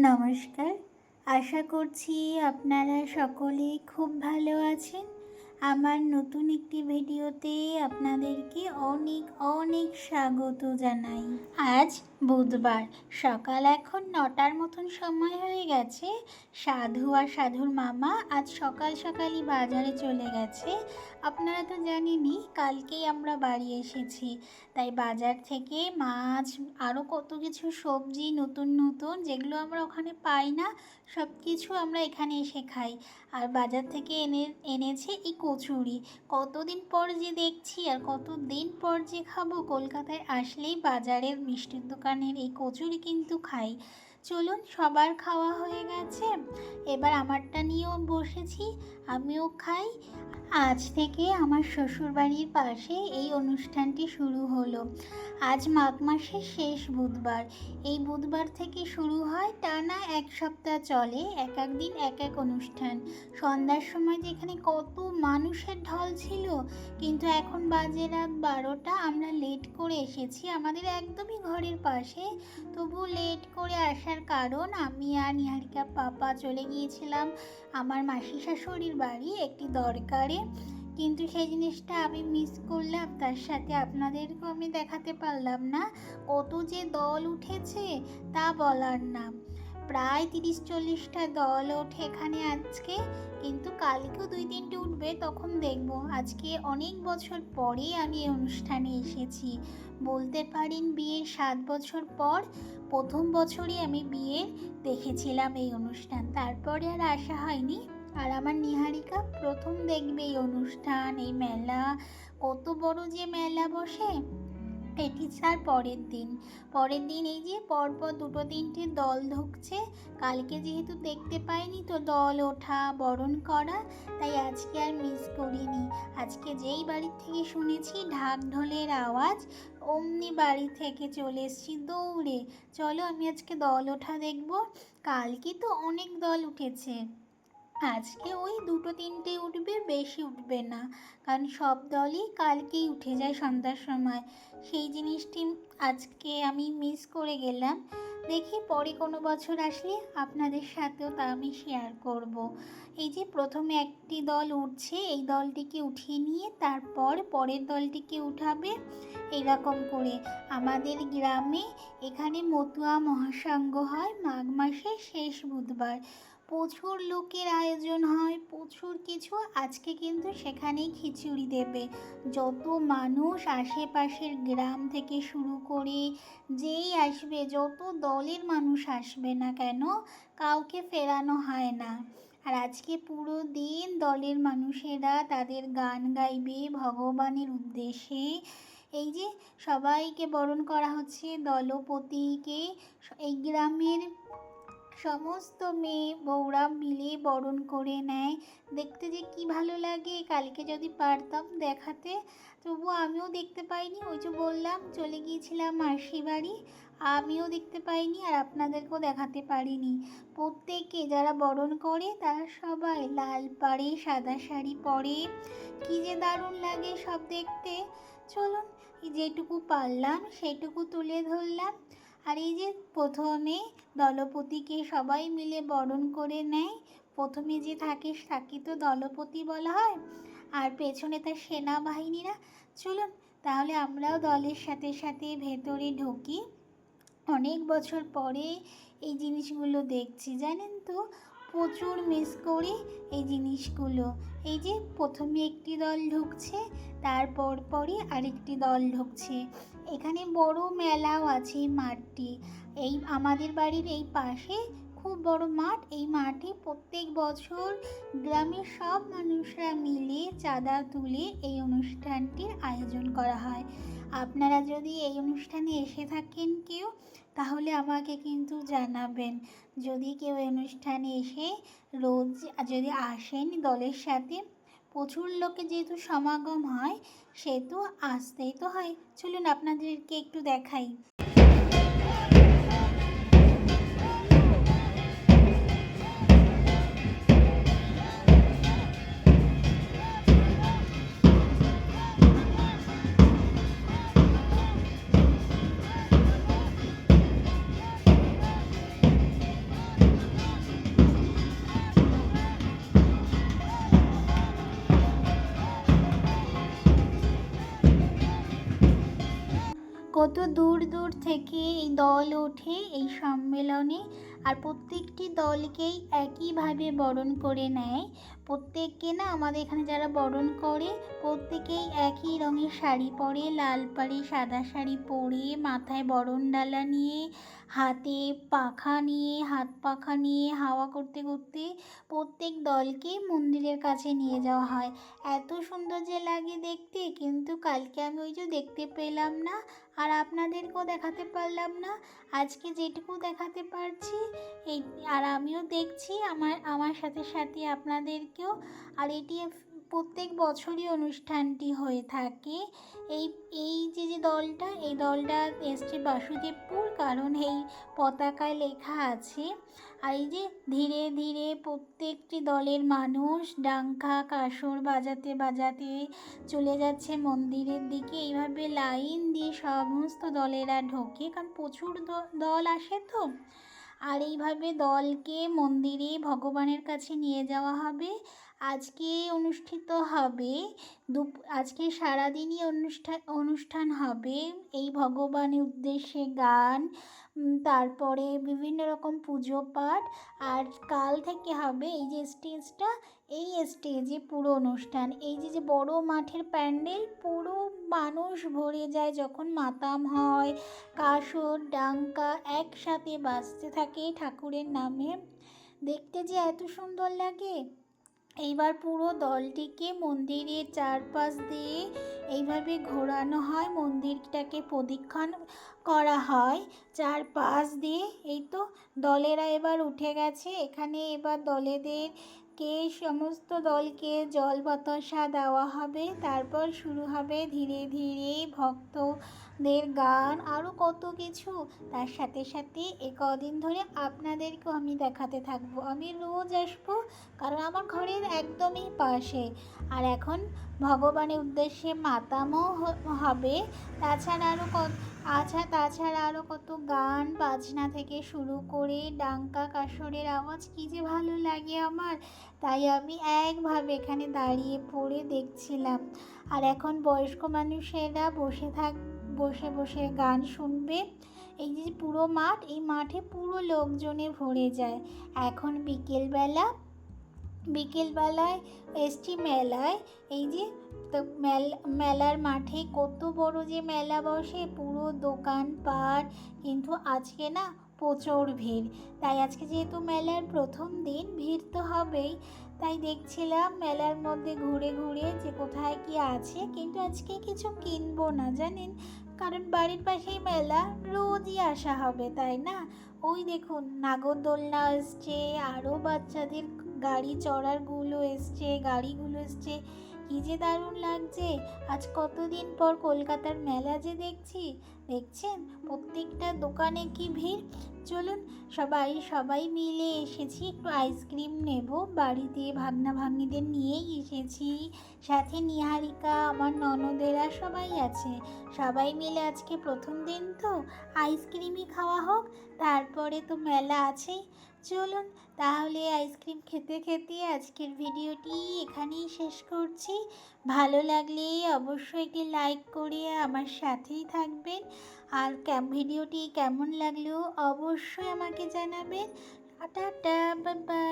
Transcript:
নমস্কার, আশা করছি আপনারা সকলে খুব ভালো আছেন। আমার নতুন একটি ভিডিওতে আপনাদেরকে অনেক অনেক স্বাগত জানাই। আজ বুধবার, সকাল এখন 9টার মতন সময় হয়ে গেছে। সাধু আর সাধুর মামা আজ সকাল সকালই বাজারে চলে গেছে। আপনারা তো জানেনই, কালকেই আমরা বাড়ি এসেছি, তাই বাজার থেকে মাছ আরও কত কিছু সবজি নতুন নতুন যেগুলো আমরা ওখানে পাই না, সব কিছু আমরা এখানে এসে খাই। আর বাজার থেকে এনেছে এই কচুরি। কতদিন পর যে দেখছি আর কতদিন পর যে খাবো। কলকাতায় আসলেই বাজারের মিষ্টির দোকানের এই কচুরি কিন্তু খাই। চলুন, সবার খাওয়া হয়ে গেছে, এবার আমারটা নিয়েও বসেছি, আমিও খাই। আজ থেকে আমার শ্বশুরবাড়ির পাশে এই অনুষ্ঠানটি শুরু হলো। আজ মাঘ মাসের শেষ বুধবার। এই বুধবার থেকে শুরু হয়, টানা 1 সপ্তাহ চলে, এক এক দিন এক এক অনুষ্ঠান। সন্ধ্যার সময় যেখানে কত মানুষের ঢল ছিল, কিন্তু এখন বাজে রাত 12টা। আমরা লেট করে এসেছি, আমাদের একদমই ঘরের পাশে, তবু লেট করে আসার কারণ আমি আর নিহারিকার পাপা চলে গিয়েছিলাম আমার মাসি শাশুড়ির বাড়ি একটি দরকারে। কিন্তু সেই জিনিসটা আমি মিস করলাম, তার সাথে আপনাদেরকেও আমি দেখাতে পারলাম না। কত যে দল উঠেছে তা বলার না, প্রায় 30-40টা দল ওঠে এখানে আজকে, কিন্তু কালকেও 2-3টে উঠবে, তখন দেখব। আজকে অনেক বছর পরেই আমি এই অনুষ্ঠানে এসেছি। বলতে পারেন বিয়ের 7 বছর পর প্রথম বছরই আমি বিয়ের দেখেছিলাম এই অনুষ্ঠান, তারপরে আর আসা হয়নি। আর আমার নিহারিকা প্রথম দেখবে এই অনুষ্ঠান, এই মেলা। কত বড় যে মেলা বসে। এটি ছাড় পরের দিন এই যে পরপর 2-3টে দল ঢুকছে। কালকে যেহেতু দেখতে পাইনি, তো দল ওঠা বরণ করা, তাই আজকে আর মিস করিনি। আজকে যেই বাড়ির থেকে শুনেছি ঢাক ঢোলের আওয়াজ, অমনি বাড়ি থেকে চলে এসেছি দৌড়ে। চলো, আমি আজকে দল ওঠা দেখব। কালকে তো অনেক দল উঠেছে, আজকে ওই 2-3টে উঠবে, বেশি উঠবে না, কারণ সব দলই কালকেই উঠে যায় সন্ধ্যার সময়। সেই জিনিসটি আজকে আমি মিস করে গেলাম। দেখি পরে কোনো বছর আসলে আপনাদের সাথেও তা আমি শেয়ার করব। এই যে প্রথমে একটি দল উঠছে, এই দলটিকে উঠিয়ে নিয়ে তারপর পরের দলটিকে উঠাবে, এরকম করে। আমাদের গ্রামে এখানে মতুয়া মহাসংঘ হয় মাঘ মাসের শেষ বুধবার। প্রচুর লোকের আয়োজন হয়, প্রচুর কিছু। আজকে কিন্তু সেখানেই খিচুড়ি দেবে। যত মানুষ আশেপাশের গ্রাম থেকে শুরু করে যেই আসবে, যত দলের মানুষ আসবে না কেন, কাউকে ফেরানো হয় না। আর আজকে পুরো দিন দলের মানুষেরা তাদের গান গাইবে ভগবানের উদ্দেশ্যে। এই যে সবাইকে বরণ করা হচ্ছে, দলপতিকে। এই গ্রামের সমস্ত মেয়ে বউরা মিলে বরণ করে নেয়। দেখতে যে কি ভালো লাগে, কালকে যদি পারতাম দেখাতে, তবু আমিও দেখতে পাইনি। ওই যে বললাম চলে গিয়েছিলাম মাসি বাড়ি, আমিও দেখতে পাইনি আর আপনাদেরকেও দেখাতে পারিনি। প্রত্যেকে যারা বরণ করে তারা সবাই লাল পাড়ে সাদা শাড়ি পরে, কি যে দারুণ লাগে সব দেখতে। চলুন, যেটুকু পারলাম সেটুকু তুলে ধরলাম। আর এই যে প্রথমে দলপতিকে সবাই মিলে বরণ করে নেয়। প্রথমে যে থাকে তাকে তো দলপতি বলা হয়, আর পেছনে তার সেনাবাহিনীরা। চলুন তাহলে আমরাও দলের সাথে সাথে ভেতরে ঢুকি। অনেক বছর পরে এই জিনিসগুলো দেখছি, জানেন তো, প্রচুর মিস করি এই জিনিসগুলো। এই যে প্রথমে একটি দল ঢুকছে, তারপর পরই আরেকটি দল ঢুকছে। এখানে বড় মেলাও আছে এই মাঠটি। এই আমাদের বাড়ির এই পাশে খুব বড় মাঠ। এই মাঠে প্রত্যেক বছর গ্রামের সব মানুষরা মিলে চাঁদা তুলে এই অনুষ্ঠানটির আয়োজন করা হয়। আপনারা যদি এই অনুষ্ঠানে এসে থাকেন কেউ, তাহলে আমাকে কিন্তু জানাবেন। যদি কেউ এই অনুষ্ঠানে এসে রোজ যদি আসেন দলের সাথে, প্রচুর লোকে যেহেতু সমাগম হয়, সেহেতু আসতেই তো হয়। চলুন আপনাদেরকে একটু দেখাই। কত দূর দূর থেকে এই দল ওঠে এই সম্মেলনে, আর প্রত্যেকটি দলকেই একইভাবে বরণ করে নেয়। প্রত্যেককে না আমাদের এখানে যারা বরণ করে প্রত্যেকেই একই রঙের শাড়ি পরে, লাল পাড়ি সাদা শাড়ি পরে, মাথায় বরণ ডালা নিয়ে, হাতে পাখা নিয়ে, হাত পাখা নিয়ে হাওয়া করতে করতে প্রত্যেক দলকে মন্দিরের কাছে নিয়ে যাওয়া হয়। এত সুন্দর যে লাগে দেখতে, কিন্তু কালকে আমি ওই যে দেখতে পেলাম না, আর আপনাদেরকেও দেখাতে পারলাম না। আজকে যেটুকু দেখাতে পারছি এই, আর আমিও দেখছি আমার আমার সাথে সাথে আপনাদেরকেও। আর এটি প্রত্যেক বছরই অনুষ্ঠানটি হয়ে থাকে। এই এই যে দলটা, এই দলটা এসছে বাসুদেবপুর, কারণ এই পতাকায় লেখা আছে। আর এই যে ধীরে ধীরে প্রত্যেকটি দলের মানুষ ডাঙ্কা কাসর বাজাতে বাজাতে চলে যাচ্ছে মন্দিরের দিকে। এইভাবে লাইন দিয়ে সমস্ত দলেরা ঢোকে, কারণ প্রচুর দল আসে তো। আর এইভাবে দলকে মন্দিরে ভগবানের কাছে নিয়ে যাওয়া হবে। আজকে অনুষ্ঠিত হবে আজকে সারাদিনই অনুষ্ঠান হবে। এই ভগবানের উদ্দেশ্যে গান, তারপরে বিভিন্ন রকম পুজো পাঠ। আর কাল থেকে হবে এই যে স্টেজটা, এই স্টেজে পুরো অনুষ্ঠান। এই যে বড় মাঠের প্যান্ডেল, পুরো মানুষ ভরে যায় যখন মাতাম হয়, কাসর ডাঙ্কা একসাথে বাজতে থাকে ঠাকুরের নামে। দেখতে যে এত সুন্দর লাগে। এইবার পুরো দলটিকে মন্দিরের চারপাশ দিয়ে এইভাবে ঘোরানো হয়, মন্দিরটাকে প্রদক্ষিণ করা হয় চারপাশ দিয়ে। এই তো দলেরা এবার উঠে গেছে এখানে। এবার দলেদেরকে সমস্ত দলকে জল বাতাসা দেওয়া হবে, তারপর শুরু হবে ধীরে ধীরে ভক্তদের গান, আরও কত কিছু। তার সাথে সাথে কদিন ধরে আপনাদেরকেও আমি দেখাতে থাকবো। আমি রোজ আসবো, কারণ আমার ঘরের একদমই পাশে। আর এখন ভগবানের উদ্দেশ্যে মাতামও হবে। তাছাড়া আরও কত গান বাজনা থেকে শুরু করে ডাঙ্কা কাসরের আওয়াজ কী যে ভালো লাগে আমার। তাই আমি একভাবে এখানে দাঁড়িয়ে পড়ে দেখছিলাম। আর এখন বয়স্ক মানুষেরা বসে বসে গান শুনবে। এই যে পুরো মাঠ, এই মাঠে পুরো লোকজনে ভরে যায়। এখন বিকেলবেলায় এসছি মেলায়। এই যে তো মেলার মাঠে কত বড় যে মেলা বসে, পুরো দোকানপাট। কিন্তু আজকে না প্রচুর ভিড়। তাই আজকে যেহেতু মেলার প্রথম দিন, ভিড় তো হবেই। তাই দেখছিলাম মেলার মধ্যে ঘুরে ঘুরে যে কোথায় কি আছে, কিন্তু আজকে কিছু কিনবো না জানেন, কারণ বাড়ির পাশেই মেলা, রোজই আসা হবে তাই না। ওই দেখুন নাগরদোলনা এসছে, আরও বাচ্চাদের গাড়ি গাড়িগুলো এসছে। কী যে দারুণ লাগছে। আজ কতদিন পর কলকাতার মেলা যে দেখছেন প্রত্যেকটা দোকানে কি ভিড়। চলুন সবাই মিলে এসেছি, একটু আইসক্রিম নেব। বাড়িতে ভাগ্না ভাগ্নিদের নিয়েই এসেছি, সাথে নিহারিকা আমার ননদেরা সবাই আছে। সবাই মিলে আজকে প্রথম দিন তো আইসক্রিমই খাওয়া হোক, তারপরে তো মেলা আছেই। চলুন তাহলে আইসক্রিম খেতে খেতে আজকের ভিডিওটি এখানেই শেষ করছি। ভালো লাগলে অবশ্যই একটি লাইক করে আমার সাথেই থাকবেন। আর ভিডিওটি কেমন লাগলো অবশ্যই আমাকে জানাবেন। Tata, bye bye.